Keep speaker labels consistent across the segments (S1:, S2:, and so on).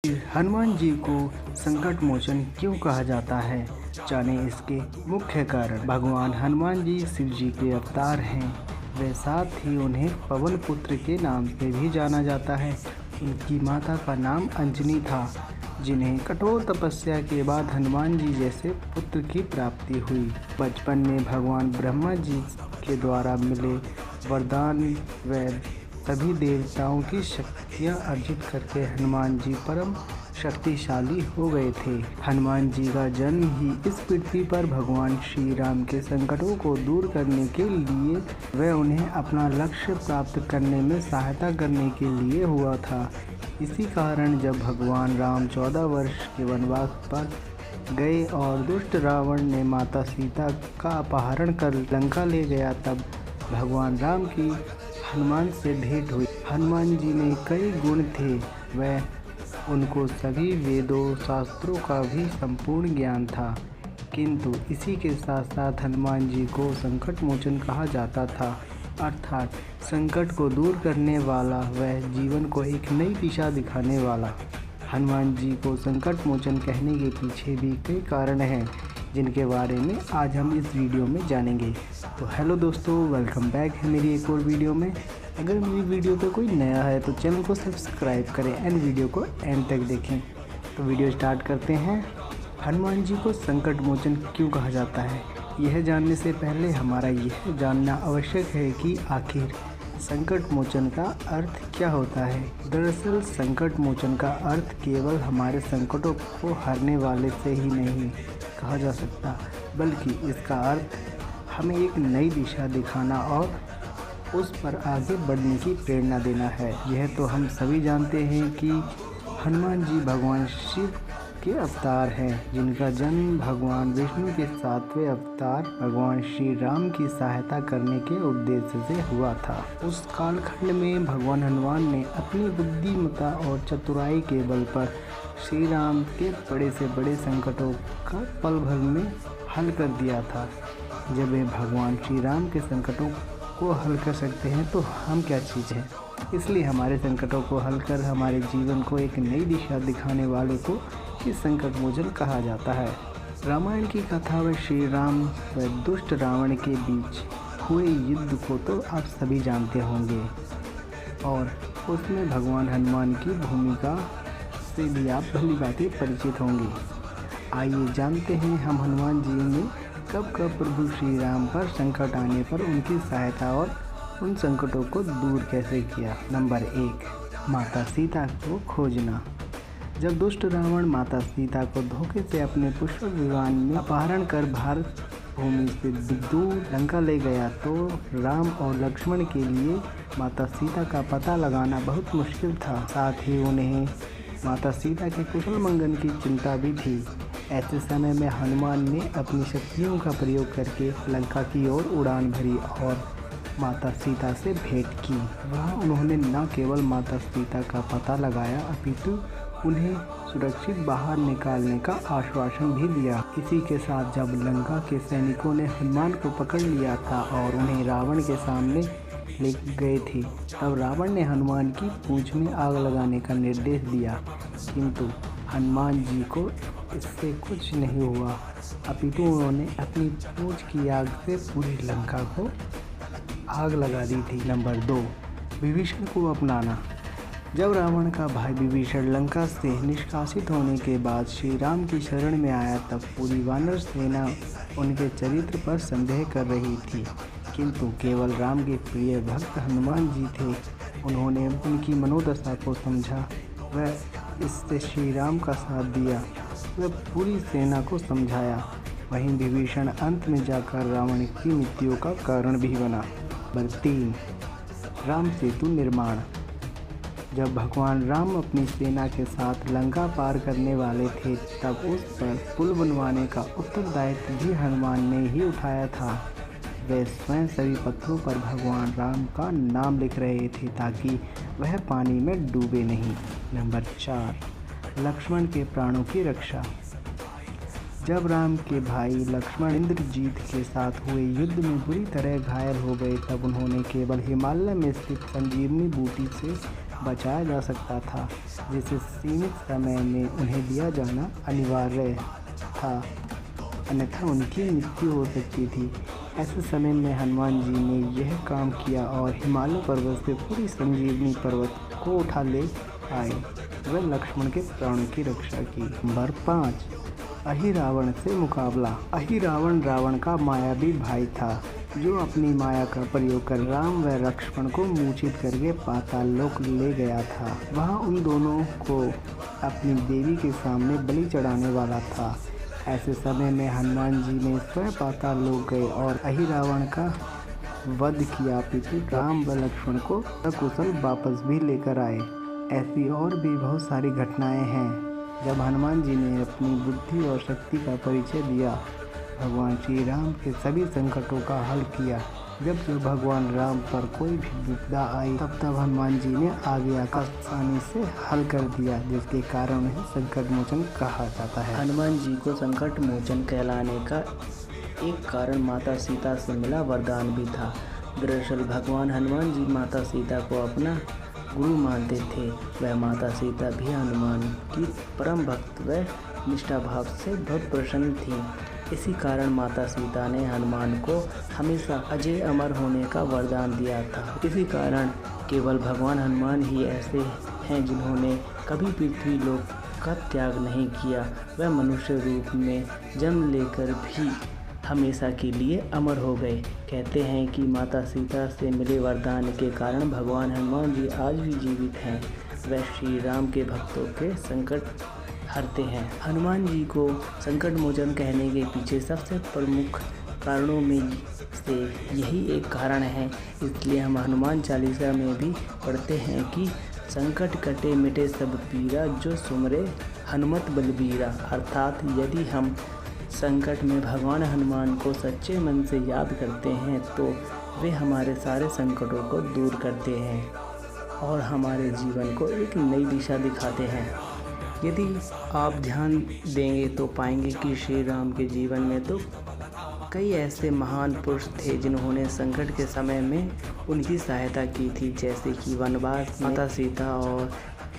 S1: हनुमान जी को संकट मोचन क्यों कहा जाता है, जाने इसके मुख्य कारण। भगवान हनुमान जी शिव जी के अवतार हैं। वे साथ ही उन्हें पवन पुत्र के नाम से भी जाना जाता है। उनकी माता का नाम अंजनी था, जिन्हें कठोर तपस्या के बाद हनुमान जी जैसे पुत्र की प्राप्ति हुई। बचपन में भगवान ब्रह्मा जी के द्वारा मिले वरदान व सभी देवताओं की शक्तियाँ अर्जित करके हनुमान जी परम शक्तिशाली हो गए थे। हनुमान जी का जन्म ही इस पृथ्वी पर भगवान श्री राम के संकटों को दूर करने के लिए व उन्हें अपना लक्ष्य प्राप्त करने में सहायता करने के लिए हुआ था। इसी कारण जब भगवान राम 14 वर्ष के वनवास पर गए और दुष्ट रावण ने माता सीता का अपहरण कर लंका ले गया, तब भगवान राम की हनुमान से भेंट हुई। हनुमान जी में कई गुण थे, वह उनको सभी वेदों शास्त्रों का भी संपूर्ण ज्ञान था, किंतु इसी के साथ साथ हनुमान जी को संकट मोचन कहा जाता था, अर्थात संकट को दूर करने वाला व जीवन को एक नई दिशा दिखाने वाला। हनुमान जी को संकट मोचन कहने के पीछे भी कई कारण हैं, जिनके बारे में आज हम इस वीडियो में जानेंगे। तो हेलो दोस्तों, वेलकम बैक है मेरी एक और वीडियो में। अगर मेरी वीडियो पे कोई नया है तो चैनल को सब्सक्राइब करें एंड वीडियो को एंड तक देखें। तो वीडियो स्टार्ट करते हैं। हनुमान जी को संकट मोचन क्यों कहा जाता है, यह जानने से पहले हमारा यह जानना आवश्यक है कि आखिर संकट मोचन का अर्थ क्या होता है। दरअसल संकट मोचन का अर्थ केवल हमारे संकटों को हरने वाले से ही नहीं कहा जा सकता, बल्कि इसका अर्थ हमें एक नई दिशा दिखाना और उस पर आगे बढ़ने की प्रेरणा देना है। यह तो हम सभी जानते हैं कि हनुमान जी भगवान शिव के अवतार हैं, जिनका जन्म भगवान विष्णु के 7वें अवतार भगवान श्री राम की सहायता करने के उद्देश्य से हुआ था। उस कालखंड में भगवान हनुमान ने अपनी बुद्धिमत्ता और चतुराई के बल पर श्री राम के बड़े से बड़े संकटों का पल भर में हल कर दिया था। जब वे भगवान श्री राम के संकटों को हल कर सकते हैं तो हम क्या चीज़ हैं। इसलिए हमारे संकटों को हल कर हमारे जीवन को एक नई दिशा दिखाने वाले को इस संकट मोचन कहा जाता है। रामायण की कथा व श्री राम व दुष्ट रावण के बीच हुए युद्ध को तो आप सभी जानते होंगे, और उसमें भगवान हनुमान की भूमिका से भी आप भली बातें परिचित होंगे। आइए जानते हैं हम हनुमान जी ने कब प्रभु श्री राम पर संकट आने पर उनकी सहायता और उन संकटों को दूर कैसे किया। नंबर 1, माता सीता को खोजना। जब दुष्ट रावण माता सीता को धोखे से अपने पुष्पक विमान में अपहरण कर भारत भूमि से दूर लंका ले गया, तो राम और लक्ष्मण के लिए माता सीता का पता लगाना बहुत मुश्किल था। साथ ही उन्हें माता सीता के कुशल मंगल की चिंता भी थी। ऐसे समय में हनुमान ने अपनी शक्तियों का प्रयोग करके लंका की ओर उड़ान भरी और माता सीता से भेंट की। वहाँ उन्होंने न केवल माता सीता का पता लगाया, अपितु उन्हें सुरक्षित बाहर निकालने का आश्वासन भी दिया। इसी के साथ जब लंका के सैनिकों ने हनुमान को पकड़ लिया था और उन्हें रावण के सामने ले गए थे, तब रावण ने हनुमान की पूंछ में आग लगाने का निर्देश दिया, किंतु हनुमान जी को इससे कुछ नहीं हुआ, अपितु उन्होंने अपनी पूंछ की आग से पूरी लंका को आग लगा दी थी। नंबर 2, विभीषण को अपनाना। जब रावण का भाई विभीषण लंका से निष्कासित होने के बाद श्री राम की शरण में आया, तब पूरी वानर सेना उनके चरित्र पर संदेह कर रही थी, किंतु केवल राम के प्रिय भक्त हनुमान जी थे। उन्होंने उनकी मनोदशा को समझा व इससे श्री राम का साथ दिया व पूरी सेना को समझाया। वहीं विभीषण अंत में जाकर रावण की मृत्यु का कारण भी बना। नंबर 3, राम सेतु निर्माण। जब भगवान राम अपनी सेना के साथ लंका पार करने वाले थे, तब उस पर पुल बनवाने का उत्तरदायित्व भी हनुमान ने ही उठाया था। वे स्वयं सभी पत्थरों पर भगवान राम का नाम लिख रहे थे, ताकि वह पानी में डूबे नहीं। नंबर 4, लक्ष्मण के प्राणों की रक्षा। जब राम के भाई लक्ष्मण इंद्रजीत के साथ हुए युद्ध में बुरी तरह घायल हो गए, तब उन्होंने केवल हिमालय में स्थित संजीवनी बूटी से बचाया जा सकता था, जिसे सीमित समय में उन्हें दिया जाना अनिवार्य था, अन्यथा उनकी मृत्यु हो सकती थी। ऐसे समय में हनुमान जी ने यह काम किया और हिमालय पर्वत से पूरी संजीवनी पर्वत को उठा ले आए। वह लक्ष्मण के प्राणों की रक्षा की। नंबर 5, अहिरावण से मुकाबला। अहिरावण रावण का मायावी भाई था, जो अपनी माया का प्रयोग कर राम व लक्ष्मण को मूर्छित करके पाताल लोक ले गया था। वहाँ उन दोनों को अपनी देवी के सामने बलि चढ़ाने वाला था। ऐसे समय में हनुमान जी ने स्वयं पाताल लोक गए और अहिरावण का वध किया, पितु राम व लक्ष्मण को सकुशल वापस भी लेकर आए। ऐसी और भी बहुत सारी घटनाएं हैं। जब हनुमान जी ने अपनी बुद्धि और शक्ति का परिचय दिया, भगवान श्री राम के सभी संकटों का हल किया। जब भगवान राम पर कोई भी विपदा आई, तब हनुमान जी ने आगे आकर आसानी से हल कर दिया, जिसके कारण उन्हें संकट मोचन कहा जाता है।
S2: हनुमान जी को संकट मोचन कहलाने का एक कारण माता सीता से मिला वरदान भी था। दरअसल भगवान हनुमान जी माता सीता को अपना गुरु मानते थे। वह माता सीता भी हनुमान की परम भक्त व निष्ठा भाव से बहुत प्रसन्न थी। इसी कारण माता सीता ने हनुमान को हमेशा अजय अमर होने का वरदान दिया था। इसी कारण केवल भगवान हनुमान ही ऐसे हैं जिन्होंने कभी पृथ्वी लोक का त्याग नहीं किया। वह मनुष्य रूप में जन्म लेकर भी हमेशा के लिए अमर हो गए। कहते हैं कि माता सीता से मिले वरदान के कारण भगवान हनुमान जी आज भी जीवित हैं। वह श्री राम के भक्तों के संकट हरते हैं। हनुमान जी को संकट मोचन कहने के पीछे सबसे प्रमुख कारणों में से यही एक कारण है। इसलिए हम हनुमान चालीसा में भी पढ़ते हैं कि संकट कटे मिटे सब पीरा, जो सुमरे हनुमत बलबीरा। अर्थात यदि हम संकट में भगवान हनुमान को सच्चे मन से याद करते हैं तो वे हमारे सारे संकटों को दूर करते हैं और हमारे जीवन को एक नई दिशा दिखाते हैं। यदि आप ध्यान देंगे तो पाएंगे कि श्री राम के जीवन में तो कई ऐसे महान पुरुष थे जिन्होंने संकट के समय में उनकी सहायता की थी, जैसे कि वनवास, माता सीता और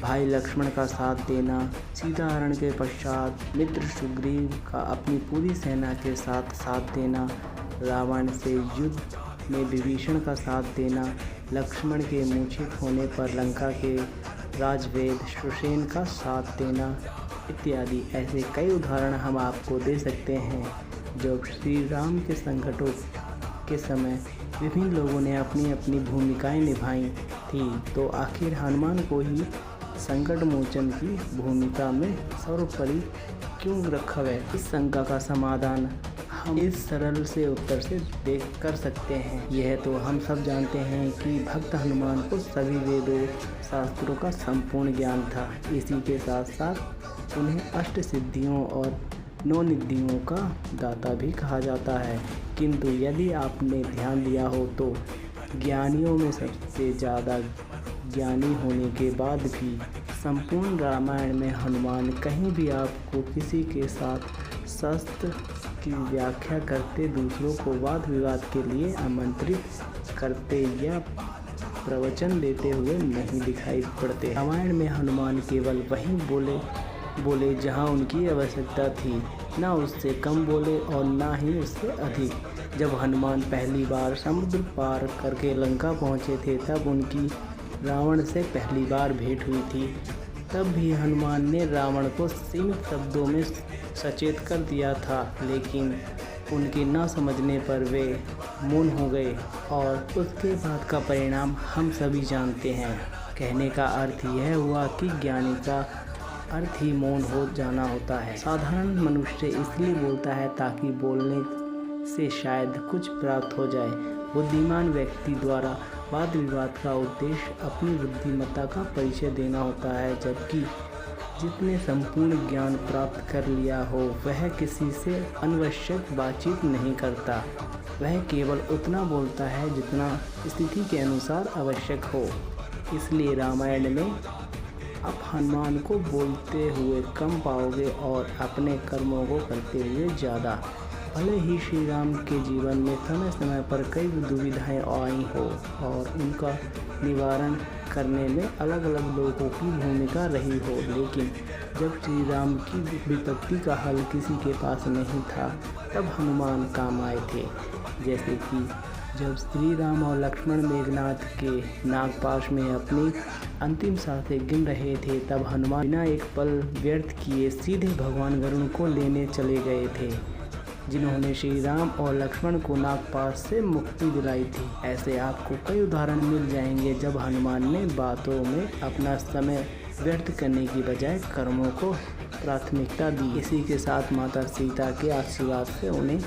S2: भाई लक्ष्मण का साथ देना, सीता हरण के पश्चात मित्र सुग्रीव का अपनी पूरी सेना के साथ देना, रावण से युद्ध में विभीषण का साथ देना, लक्ष्मण के मूर्छित होने पर लंका के राजवेद सुसेन का साथ देना इत्यादि। ऐसे कई उदाहरण हम आपको दे सकते हैं। जब श्री राम के संकटों के समय विभिन्न लोगों ने अपनी अपनी भूमिकाएं निभाई थी, तो आखिर हनुमान को ही संकट मोचन की भूमिका में सर्वोपरि क्यों रखा है? इस शंका का समाधान हम इस सरल से उत्तर से देख कर सकते हैं। यह तो हम सब जानते हैं कि भक्त हनुमान को सभी वेदों शास्त्रों का संपूर्ण ज्ञान था। इसी के साथ साथ उन्हें अष्ट सिद्धियों और 9 निधियों का दाता भी कहा जाता है। किंतु यदि आपने ध्यान दिया हो तो ज्ञानियों में सबसे ज़्यादा ज्ञानी होने के बाद भी संपूर्ण रामायण में हनुमान कहीं भी आपको किसी के साथ शास्त्र की व्याख्या करते, दूसरों को वाद विवाद के लिए आमंत्रित करते या प्रवचन देते हुए नहीं दिखाई पड़ते। रामायण में हनुमान केवल वहीं बोले जहां उनकी आवश्यकता थी, ना उससे कम बोले और ना ही उससे अधिक। जब हनुमान पहली बार समुद्र पार करके लंका पहुंचे थे, तब उनकी रावण से पहली बार भेंट हुई थी। तब भी हनुमान ने रावण को सीमित शब्दों में सचेत कर दिया था, लेकिन उनके न समझने पर वे मौन हो गए और उसके बाद का परिणाम हम सभी जानते हैं। कहने का अर्थ यह हुआ कि ज्ञानी का अर्थ ही मौन हो जाना होता है। साधारण मनुष्य इसलिए बोलता है ताकि बोलने से शायद कुछ प्राप्त हो जाए। बुद्धिमान व्यक्ति द्वारा वाद विवाद का उद्देश्य अपनी बुद्धिमत्ता का परिचय देना होता है, जबकि जिसने संपूर्ण ज्ञान प्राप्त कर लिया हो वह किसी से अनावश्यक बातचीत नहीं करता। वह केवल उतना बोलता है जितना स्थिति के अनुसार आवश्यक हो। इसलिए रामायण में आप हनुमान को बोलते हुए कम पाओगे और अपने कर्मों को करते हुए ज़्यादा। भले ही श्री राम के जीवन में समय समय पर कई दुविधाएं आई हो और उनका निवारण करने में अलग अलग लोगों की भूमिका रही हो, लेकिन जब श्री राम की विपत्ति का हल किसी के पास नहीं था तब हनुमान काम आए थे। जैसे कि जब श्री राम और लक्ष्मण मेघनाथ के नागपाश में अपनी अंतिम सांसें गिन रहे थे, तब हनुमान बिना एक पल व्यर्थ किए सीधे भगवान गरुड़ को लेने चले गए थे, जिन्होंने श्री राम और लक्ष्मण को नागपाश से मुक्ति दिलाई थी। ऐसे आपको कई उदाहरण मिल जाएंगे जब हनुमान ने बातों में अपना समय व्यर्थ करने की बजाय कर्मों को प्राथमिकता दी। इसी के साथ माता सीता के आशीर्वाद से उन्हें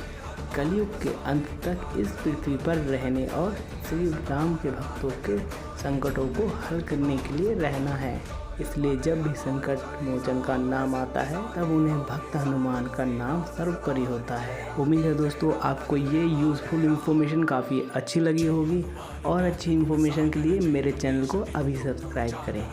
S2: कलयुग के अंत तक इस पृथ्वी पर रहने और श्री राम के भक्तों के संकटों को हल करने के लिए रहना है। इसलिए जब भी संकट मोचन का नाम आता है तब उन्हें भक्त हनुमान का नाम सर्वोपरि होता है। उम्मीद है दोस्तों आपको ये यूज़फुल इन्फॉर्मेशन काफ़ी अच्छी लगी होगी और अच्छी इन्फॉर्मेशन के लिए मेरे चैनल को अभी सब्सक्राइब करें।